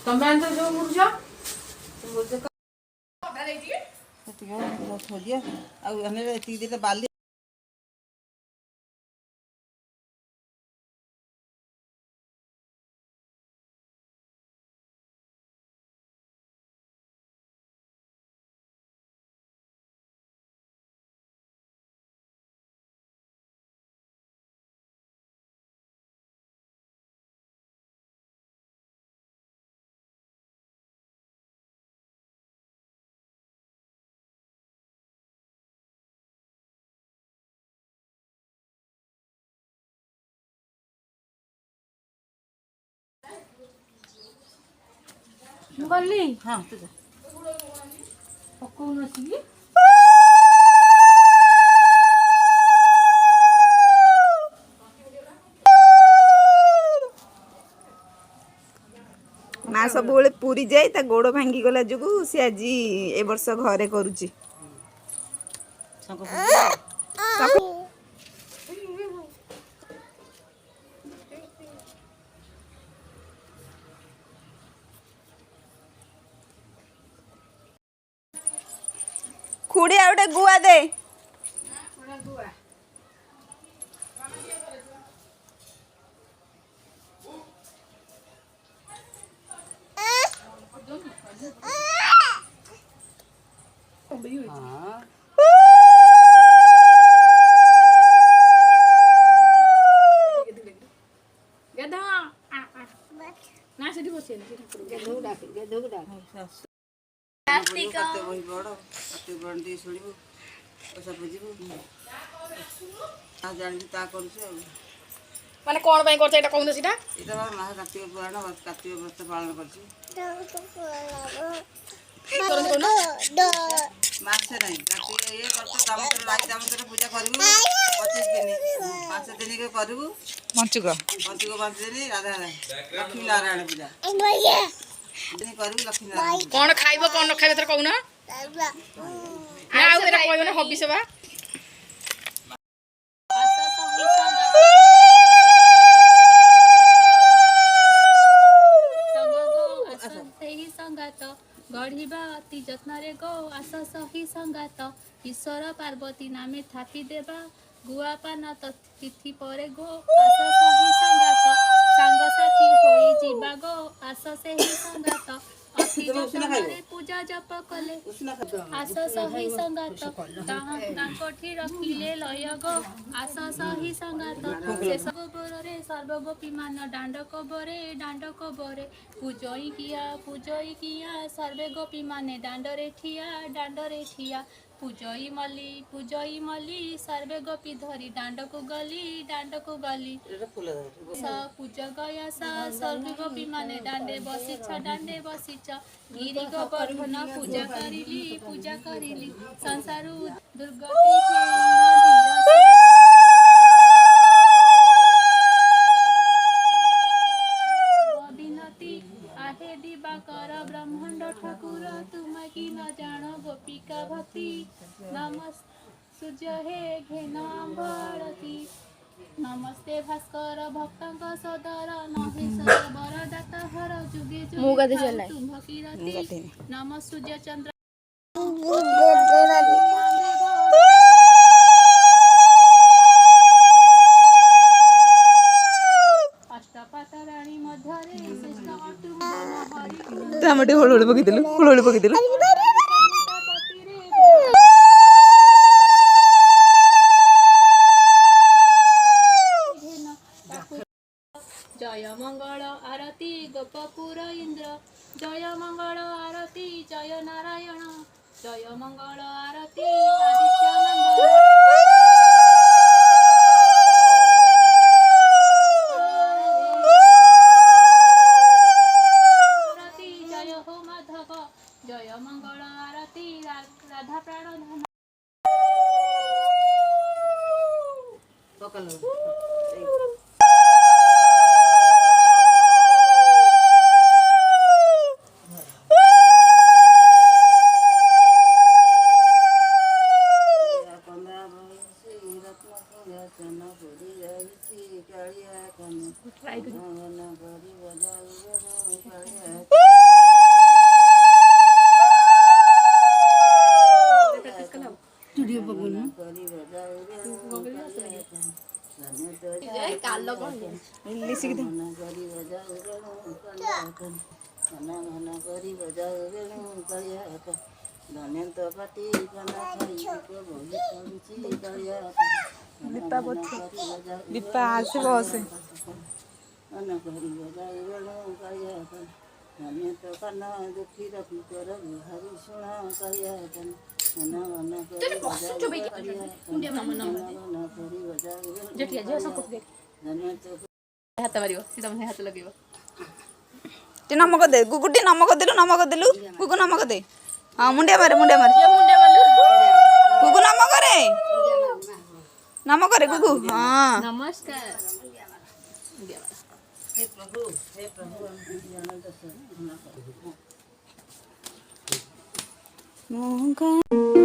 ତମେ ଆଣିଛ ଯୋଉ ମୁରୁଜ ଥୋଜିଆ ଆଉ ଆମେ ଏତିକି ଦିଟା ବାଲି ମୁଁ ଗଲି ହଁ ତୁ ଯା ପକଉନଛି କି ମା ସବୁବେଳେ ପୁରୀ ଯାଇ ତା ଗୋଡ଼ ଭାଙ୍ଗିଗଲା ଯୋଗୁଁ ସେ ଆଜି ଏ ବର୍ଷ ଘରେ କରୁଛି। ଖୁଡ଼ି ଆଉ ଗୋଟେ ଗୁଆ ଦେ। ନା ସେଠି ବସିନି କାର୍ତ୍ତିକ ବହି ପଢ଼ କାର୍ତ୍ତିକ ପୁରାଣ ଟିକେ ଶୁଣିବୁ ଓଷା ବୁଝିବୁ ଜାଣିଛୁ ତା କରୁଛୁ ଆଉ ମାନେ କଣ ପାଇଁ କରୁଛ ଏଇଟା କହୁନ ସେଇଟା ଏଇଟା ବା ମା କାର୍ତ୍ତିକ ପୁରାଣ କାର୍ତ୍ତିକ ବ୍ରତ ପାଳନ କରୁଛି ମାସେ ନାହିଁ କାର୍ତ୍ତିକ ଇଏ ବ୍ରତ ଦାମୋଦର ରାଇ ଦାମୋଦର ପୂଜା କରିବୁ 25 ଦିନ 5 ଦିନ କରିବୁ ପଞ୍ଚୁକ 5 ଦିନ ରାଧା ଲକ୍ଷ୍ମୀ ନାରାୟଣ ପୂଜା କରିବୁ ଲକ୍ଷ୍ମୀ ନାରାୟଣ କଣ ଖାଇବ କଣ ନ ଖାଇବ ଏଥର କହୁନ ନା ଆଉ ଏଟା କହିବ ନା ହବିଷ ବା गढ़िबा अति जत्न गो आस सही संगात ईश्वर पार्वती नामे थापी देबा गुआपान तिथि परे गो आस सही संगात सांग साथी होई जीवा गो आस सही संगात अति जत्न पूजा जप कले आस सही संगात तांकोठी रखिले लय गो आस सही संगात शेष गोबर रे सर्वगोपी मान डांड कबरे पूजई किया सर्वे गोपी माने डांडरे ठिया पूजई मली सर्वे गोपी धरी डांड को गली पूज गया सर्वे गोपी माने डांडे बसिछ गिरी गोवर्धन पूजा करिली संसारु दुर्गति आहे दिवाकर ब्रह्मांड ठाकुर तुम की न जान गोपिका भक्ति नमस् सूर्य हे घेन भारती नमस्ते भास्कर भक्तंक सदर महेश्वर वरदात हर जुगे जुगे तुम कीरति नम सूर्य चंद्र अष्टपातराणी मध्यरे श्रेष्ठ अटुंबन हरि ଆମେ ଟିକେ ହୁଳୁହୁଳି ପକେଇଦେଲୁ जय मंगल आरती गोपपुर इंद्र जय मंगल आरती जय नारायण जय मंगल आरती आदित्य आरती जय हो माधव जय मंगल आरती राधा प्राण କାଳିଆ କରି ବଜାଉ ଧନ୍ୟ ତୋ କାଲ କଣ लिसिक दे ମନ କରି ବଜାଉ ମନ କରି ବଜାଉ କାଳିଆ ଧନ୍ୟ ତୋ ପାଟି କାନ ଖାଇ ବୋଲି କରୁଛି କାଳିଆ दीपा पछ दीपा आसे बस ମନ କରି ବଜାଉ କାଳିଆ ଧନ୍ୟ ତୋ କାନ ଦୁଃଖୀ ରଖି କର ଭାରି ଶୁଣ କାଳିଆ ମନ କରି ବଜାଉ କାଳିଆ ମନ କରି ବଜାଉ ଧନ୍ୟ ତୋ ହାତ ମାରିବ ସିଧା ମତେ ହାତ ଲଗେଇବ टे नमक दे गुगुटी नमक देलु गुगु नमक दे हाँ मुंडिया मारे गुगु नमक रे गुगु हाँ नमस्कार हे प्रभु अनंत मोहका